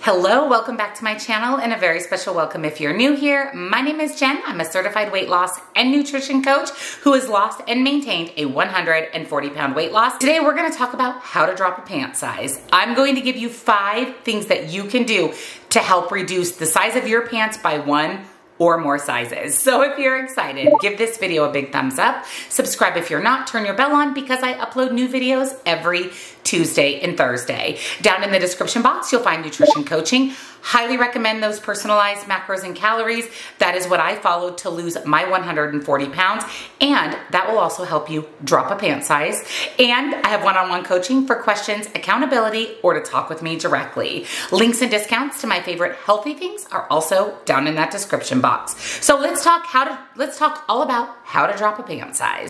Hello, welcome back to my channel and a very special welcome if you're new here. My name is Jen. I'm a certified weight loss and nutrition coach who has lost and maintained a 140-pound weight loss. Today we're going to talk about how to drop a pant size. I'm going to give you 5 things that you can do to help reduce the size of your pants by 1 or more sizes. So if you're excited, give this video a big thumbs up. Subscribe if you're not, turn your bell on because I upload new videos every Tuesday and Thursday. Down in the description box, you'll find nutrition coaching. Highly recommend those personalized macros and calories. That is what I followed to lose my 140 pounds. And that will also help you drop a pant size. And I have one-on-one coaching for questions, accountability, or to talk with me directly. Links and discounts to my favorite healthy things are also down in that description box. So let's talk all about how to drop a pant size.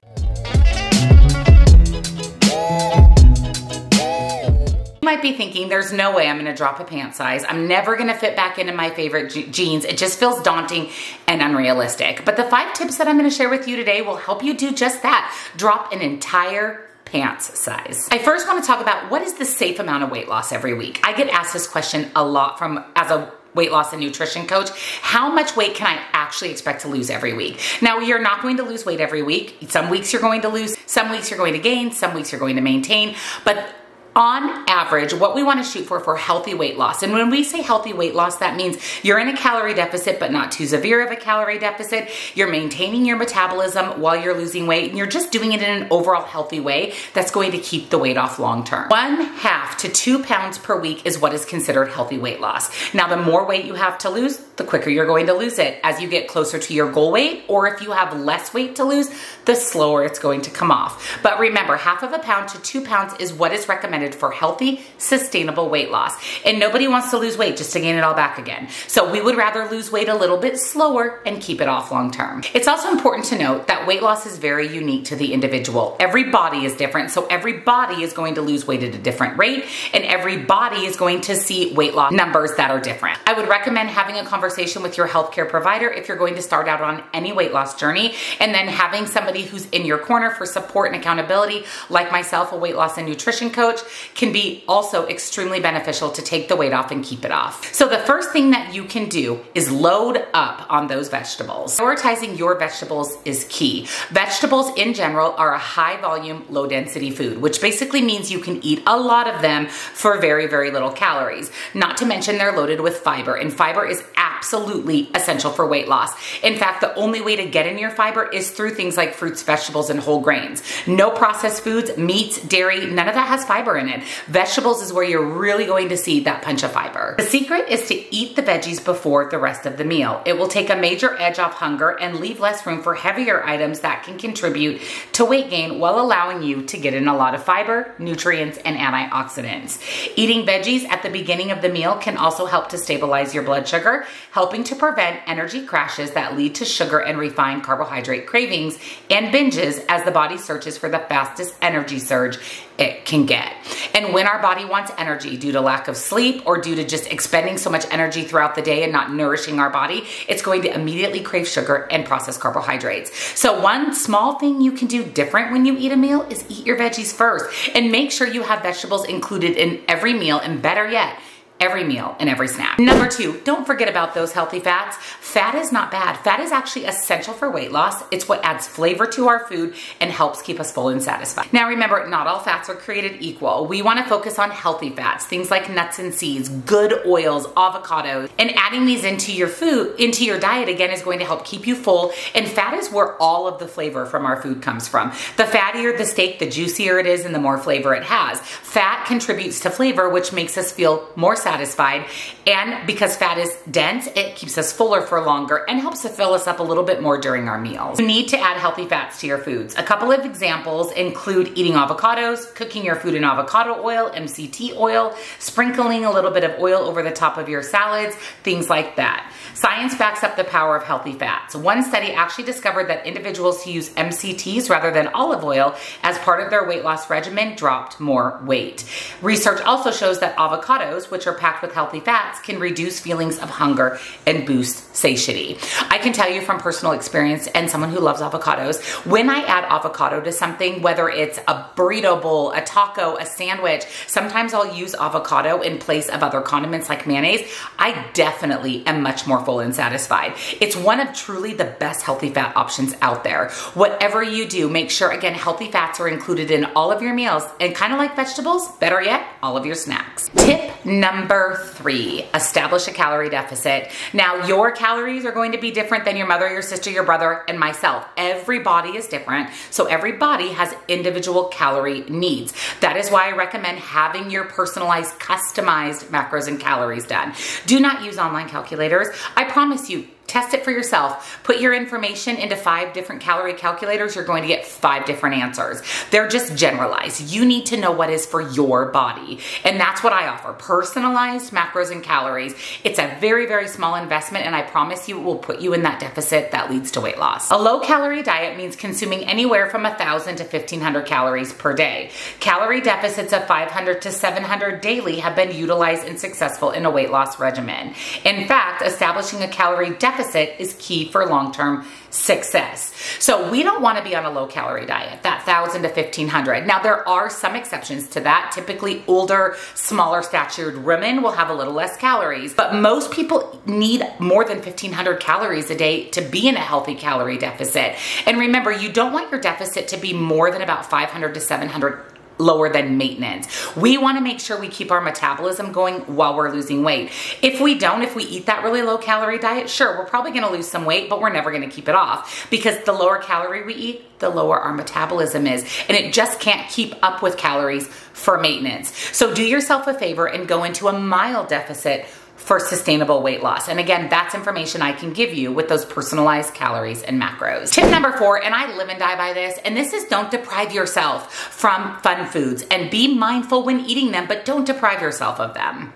You might be thinking, there's no way I'm gonna drop a pant size. I'm never gonna fit back into my favorite jeans. It just feels daunting and unrealistic. But the 5 tips that I'm gonna share with you today will help you do just that. Drop an entire pants size. I first wanna talk about what is the safe amount of weight loss every week. I get asked this question a lot as a weight loss and nutrition coach. How much weight can I actually expect to lose every week? Now, you're not going to lose weight every week. Some weeks you're going to lose, some weeks you're going to gain, some weeks you're going to maintain, but on average, what we want to shoot for healthy weight loss. And when we say healthy weight loss, that means you're in a calorie deficit, but not too severe of a calorie deficit. You're maintaining your metabolism while you're losing weight, and you're just doing it in an overall healthy way that's going to keep the weight off long term. 1/2 to 2 pounds per week is what is considered healthy weight loss. Now, the more weight you have to lose, the quicker you're going to lose it. As you get closer to your goal weight, or if you have less weight to lose, the slower it's going to come off. But remember, 1/2 pound to 2 pounds is what is recommended for healthy, sustainable weight loss. And nobody wants to lose weight just to gain it all back again. So we would rather lose weight a little bit slower and keep it off long term. It's also important to note that weight loss is very unique to the individual. Every body is different, so every body is going to lose weight at a different rate, and every body is going to see weight loss numbers that are different. I would recommend having a conversation with your healthcare provider if you're going to start out on any weight loss journey, and then having somebody who's in your corner for support and accountability, like myself, a weight loss and nutrition coach, can be also extremely beneficial to take the weight off and keep it off. So the first thing that you can do is load up on those vegetables. Prioritizing your vegetables is key. Vegetables in general are a high volume, low density food, which basically means you can eat a lot of them for very, very little calories. Not to mention they're loaded with fiber, and fiber is absolutely essential for weight loss. In fact, the only way to get in your fiber is through things like fruits, vegetables, and whole grains. No processed foods, meats, dairy, none of that has fiber in it. Vegetables is where you're really going to see that punch of fiber. The secret is to eat the veggies before the rest of the meal. It will take a major edge off hunger and leave less room for heavier items that can contribute to weight gain while allowing you to get in a lot of fiber, nutrients, and antioxidants. Eating veggies at the beginning of the meal can also help to stabilize your blood sugar, helping to prevent energy crashes that lead to sugar and refined carbohydrate cravings and binges as the body searches for the fastest energy surge it can get. And when our body wants energy due to lack of sleep or due to just expending so much energy throughout the day and not nourishing our body, it's going to immediately crave sugar and processed carbohydrates. So one small thing you can do different when you eat a meal is eat your veggies first, and make sure you have vegetables included in every meal, and better yet, every meal and every snack. Number 2, don't forget about those healthy fats. Fat is not bad. Fat is actually essential for weight loss. It's what adds flavor to our food and helps keep us full and satisfied. Now remember, not all fats are created equal. We want to focus on healthy fats, things like nuts and seeds, good oils, avocados, and adding these into your food, into your diet again, is going to help keep you full. And fat is where all of the flavor from our food comes from. The fattier the steak, the juicier it is and the more flavor it has. Fat contributes to flavor, which makes us feel more satisfied, and because fat is dense, it keeps us fuller for longer and helps to fill us up a little bit more during our meals. You need to add healthy fats to your foods. A couple of examples include eating avocados, cooking your food in avocado oil, MCT oil, sprinkling a little bit of oil over the top of your salads, things like that. Science backs up the power of healthy fats. One study actually discovered that individuals who use MCTs rather than olive oil as part of their weight loss regimen dropped more weight. Research also shows that avocados, which are packed with healthy fats can reduce feelings of hunger and boost satiety. I can tell you from personal experience and someone who loves avocados, when I add avocado to something, whether it's a burrito bowl, a taco, a sandwich, sometimes I'll use avocado in place of other condiments like mayonnaise, I definitely am much more full and satisfied. It's one of truly the best healthy fat options out there. Whatever you do, make sure, again, healthy fats are included in all of your meals, and kind of like vegetables, better yet, all of your snacks. Tip number 3, establish a calorie deficit. Now, your calories are going to be different than your mother, your sister, your brother, and myself. Every body is different, so every body has individual calorie needs. That is why I recommend having your personalized, customized macros and calories done. Do not use online calculators. I promise you, test it for yourself. Put your information into 5 different calorie calculators. You're going to get 5 different answers. They're just generalized. You need to know what is for your body. And that's what I offer, personalized macros and calories. It's a very, very small investment, and I promise you it will put you in that deficit that leads to weight loss. A low calorie diet means consuming anywhere from 1,000 to 1,500 calories per day. Calorie deficits of 500 to 700 daily have been utilized and successful in a weight loss regimen. In fact, establishing a calorie deficit is key for long-term success. So we don't want to be on a low calorie diet, that 1,000 to 1,500. Now there are some exceptions to that. Typically older, smaller statured women will have a little less calories, but most people need more than 1,500 calories a day to be in a healthy calorie deficit. And remember, you don't want your deficit to be more than about 500 to 700 lower than maintenance. We want to make sure we keep our metabolism going while we're losing weight. If we eat that really low calorie diet, sure, we're probably going to lose some weight, but we're never going to keep it off, because the lower calorie we eat, the lower our metabolism is, and it just can't keep up with calories for maintenance. So do yourself a favor and go into a mild deficit for sustainable weight loss. And again, that's information I can give you with those personalized calories and macros. Tip number 4, and I live and die by this, and this is don't deprive yourself from fun foods, and be mindful when eating them, but don't deprive yourself of them.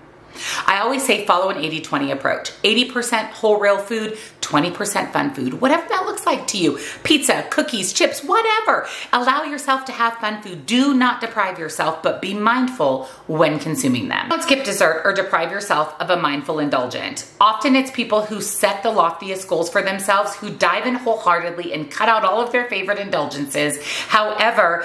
I always say follow an 80-20 approach. 80% whole real food, 20% fun food, whatever that looks like to you. Pizza, cookies, chips, whatever. Allow yourself to have fun food. Do not deprive yourself, but be mindful when consuming them. Don't skip dessert or deprive yourself of a mindful indulgent. Often it's people who set the loftiest goals for themselves who dive in wholeheartedly and cut out all of their favorite indulgences. However,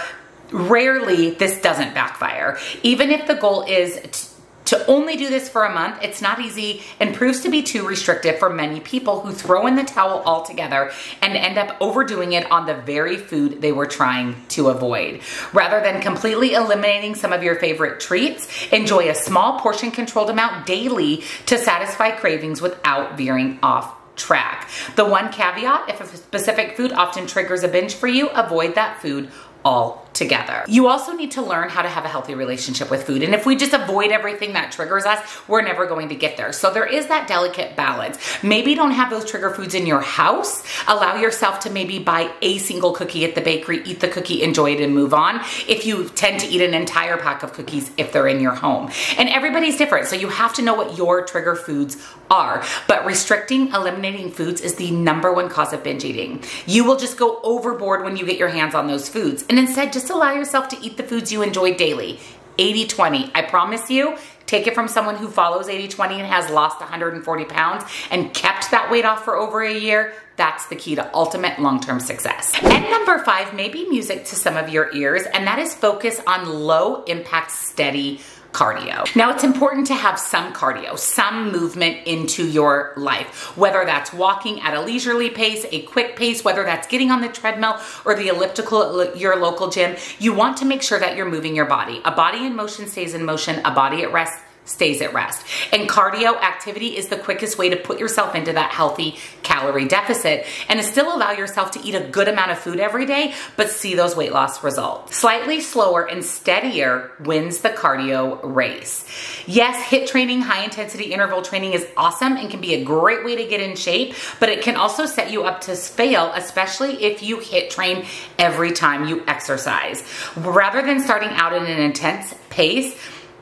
rarely this doesn't backfire. Even if the goal is to only do this for a month, it's not easy and proves to be too restrictive for many people who throw in the towel altogether and end up overdoing it on the very food they were trying to avoid. Rather than completely eliminating some of your favorite treats, enjoy a small portion controlled amount daily to satisfy cravings without veering off track. The one caveat, if a specific food often triggers a binge for you, avoid that food altogether. You also need to learn how to have a healthy relationship with food. And if we just avoid everything that triggers us, we're never going to get there. So there is that delicate balance. Maybe don't have those trigger foods in your house. Allow yourself to maybe buy a single cookie at the bakery, eat the cookie, enjoy it, and move on. If you tend to eat an entire pack of cookies if they're in your home. And everybody's different, so you have to know what your trigger foods are. But restricting, eliminating foods is the #1 cause of binge eating. You will just go overboard when you get your hands on those foods. And instead, just allow yourself to eat the foods you enjoy daily. 80-20. I promise you, take it from someone who follows 80-20 and has lost 140 pounds and kept that weight off for over a year. That's the key to ultimate long-term success. And number 5 may be music to some of your ears, and that is focus on low-impact, steady cardio. Now, it's important to have some cardio, some movement into your life, whether that's walking at a leisurely pace, a quick pace, whether that's getting on the treadmill or the elliptical at your local gym. You want to make sure that you're moving your body. A body in motion stays in motion, a body at rest stays at rest. And cardio activity is the quickest way to put yourself into that healthy calorie deficit and to still allow yourself to eat a good amount of food every day, but see those weight loss results. Slightly slower and steadier wins the cardio race. Yes, HIIT training, high intensity interval training is awesome and can be a great way to get in shape, but it can also set you up to fail, especially if you HIIT train every time you exercise. Rather than starting out at an intense pace,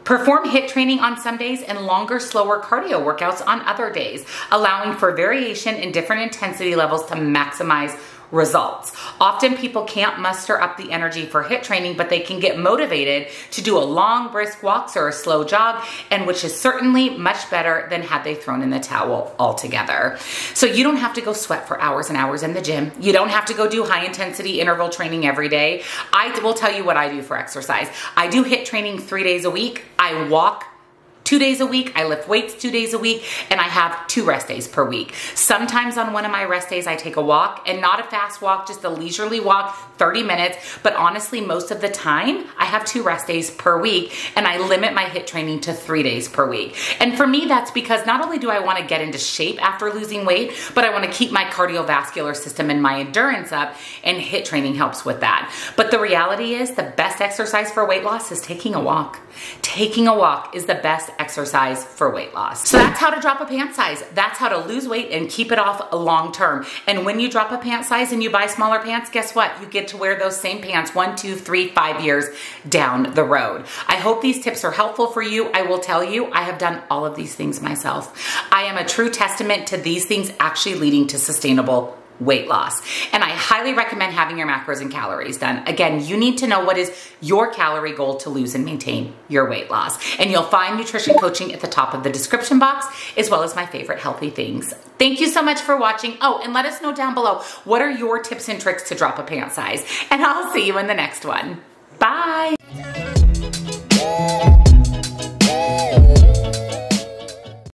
perform HIIT training on some days and longer, slower cardio workouts on other days, allowing for variation in different intensity levels to maximize results. Often people can't muster up the energy for HIIT training, but they can get motivated to do a long brisk walks or a slow jog, and which is certainly much better than had they thrown in the towel altogether. So you don't have to go sweat for hours and hours in the gym. You don't have to go do high intensity interval training every day. I will tell you what I do for exercise. I do HIIT training 3 days a week. I walk 2 days a week, I lift weights 2 days a week, and I have 2 rest days per week. Sometimes on one of my rest days, I take a walk, and not a fast walk, just a leisurely walk, 30 minutes, but honestly, most of the time, I have 2 rest days per week, and I limit my HIIT training to 3 days per week. And for me, that's because not only do I wanna get into shape after losing weight, but I wanna keep my cardiovascular system and my endurance up, and HIIT training helps with that. But the reality is, the best exercise for weight loss is taking a walk. Taking a walk is the best exercise for weight loss. So that's how to drop a pant size. That's how to lose weight and keep it off long term. And when you drop a pant size and you buy smaller pants, guess what? You get to wear those same pants 1, 2, 3, 5 years down the road. I hope these tips are helpful for you. I will tell you, I have done all of these things myself. I am a true testament to these things actually leading to sustainable weight loss. And I highly recommend having your macros and calories done. Again, you need to know what is your calorie goal to lose and maintain your weight loss. And you'll find nutrition coaching at the top of the description box, as well as my favorite healthy things. Thank you so much for watching. Oh, and let us know down below, what are your tips and tricks to drop a pant size? And I'll see you in the next one. Bye.